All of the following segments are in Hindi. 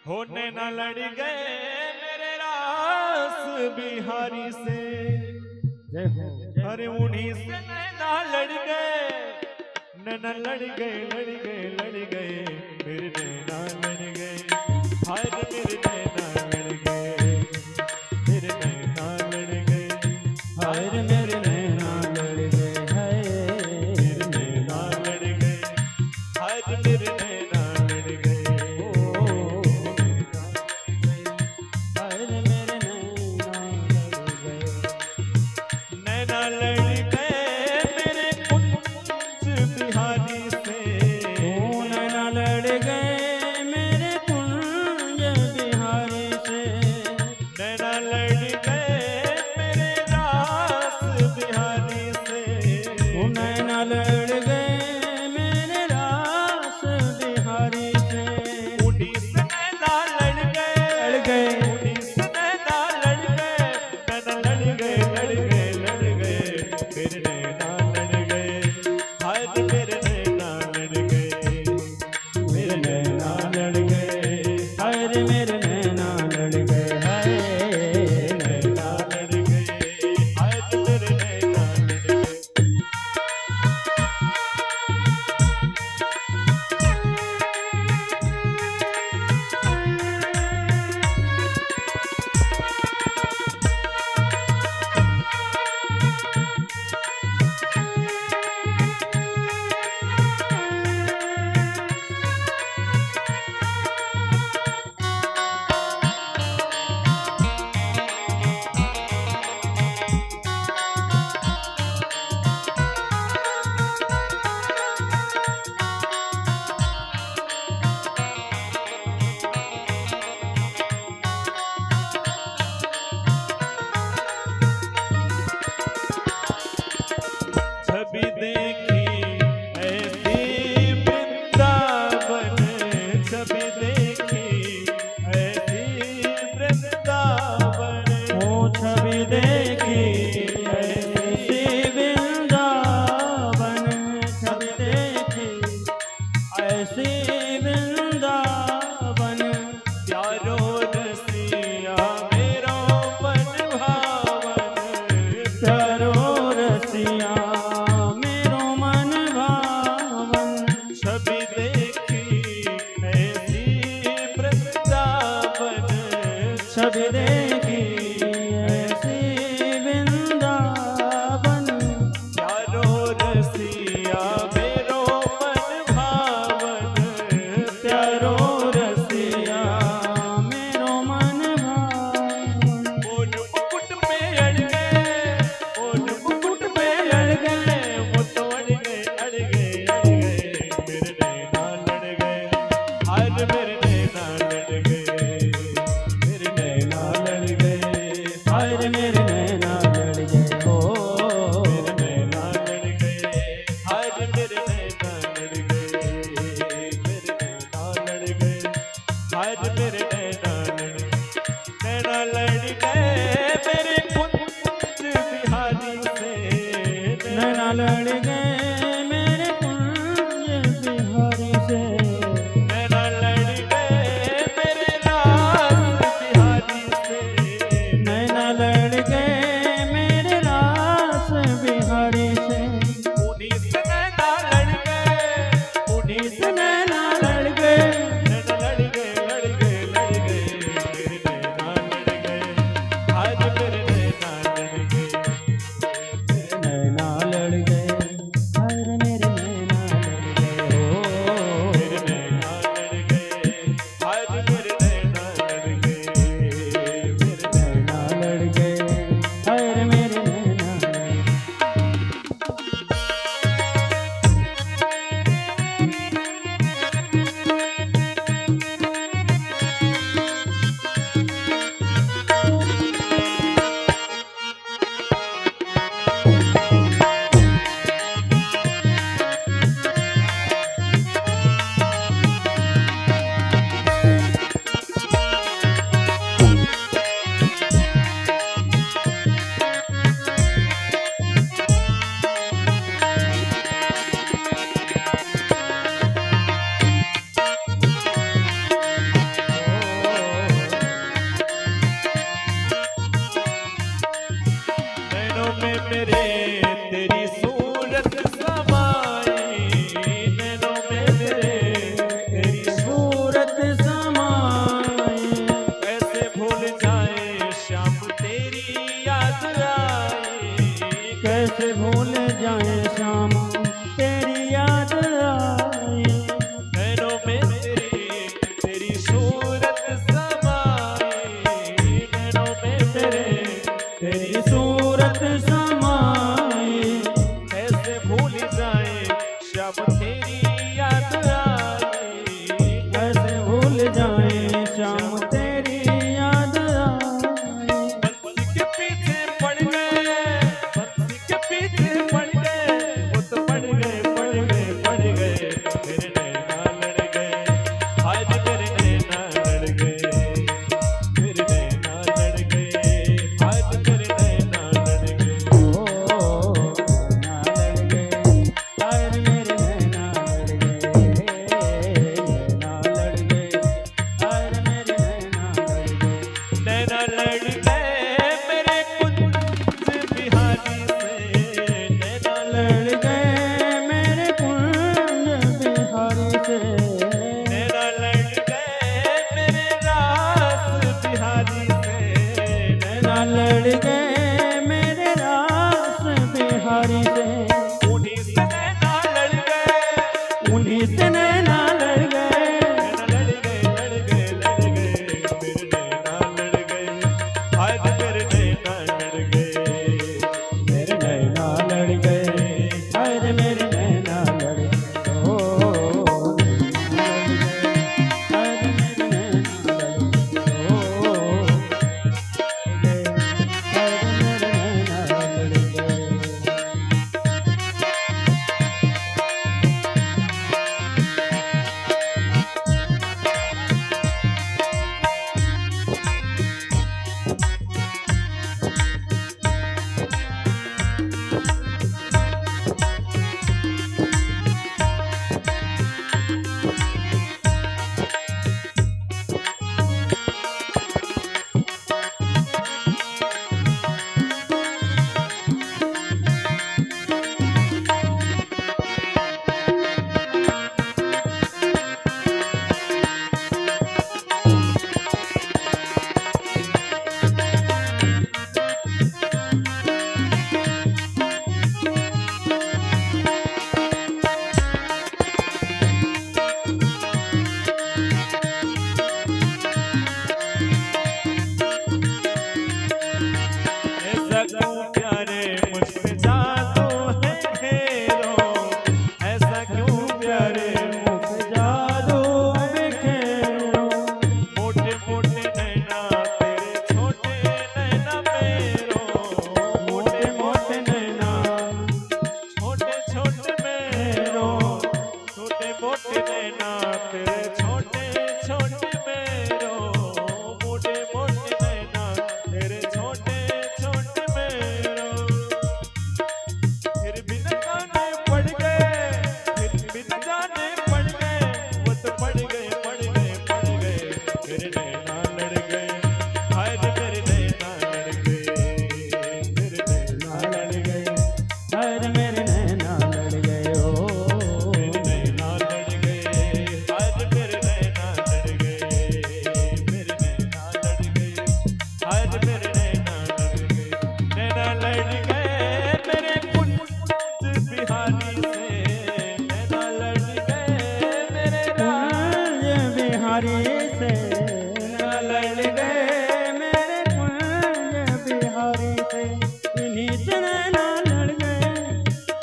होने न लड़ गए मेरे रास बिहारी से। अरे उन्हीं से नैना लड़ गए, नैना लड़ गए लड़ गए लड़ गए मेरे नैना लड़ गए। हाय रे मेरे नैना लड़ गए, मेरे नैना लड़ गए। हाय रे मेरे नैना लड़ गए, हाय मेरे नैना लड़ गए। हाय रे मेरे नैना लड़ गए। नैना लड़ गए, हाय रे मेरे नैना लड़ गए, मेरे नैना लड़ गए, हाय रे मेरे नैना लड़ गए ओ मेरे नैना लड़ गए, हाय रे मेरे नैना लड़ गए, मेरे नैना लड़ गए, हाय रे मेरे नैना लड़ गए, नैना लड़ गए मेरे कुंज बिहारी से, नैना लड़ गए मेरे कुंज बिहारी से नैना लड़ गए मेरे कुंज बिहारी से इन्हीं से नैना लड़ गए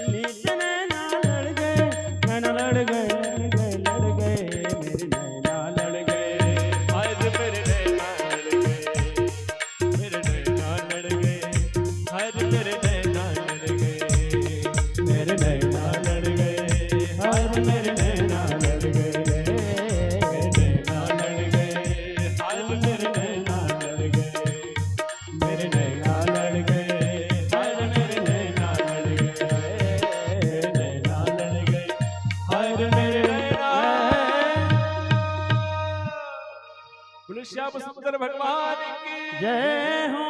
इन्हीं से नैना लड़ गए नैना लड़ गए लड़ गए मेरे नैना लड़ गए हाय रे मेरे नैना लड़ गए, मेरे नैना लड़ गए, हाय रे मेरे नैना लड़ गए, मेरे नैना लड़ गए, हाय रे मेरे नैना लड़ गए मेरे नैना लड़ गए, हाय रे मेरे नैना लड़ गए, मेरे नैना लड़ गए हाय रे मेरे नैना लड़ गए, नैना लड़ गए, हाय रे मेरे नैना। बोलो श्याम सुंदर भगवान की जय हो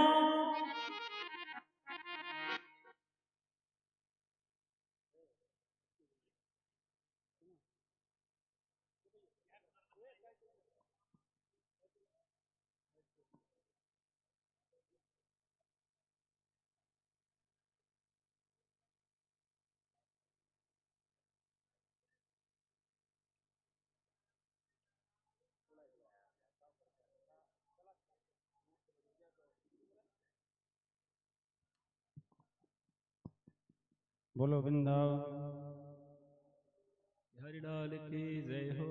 बोलो वृंदावन हरिलाल की जय हो।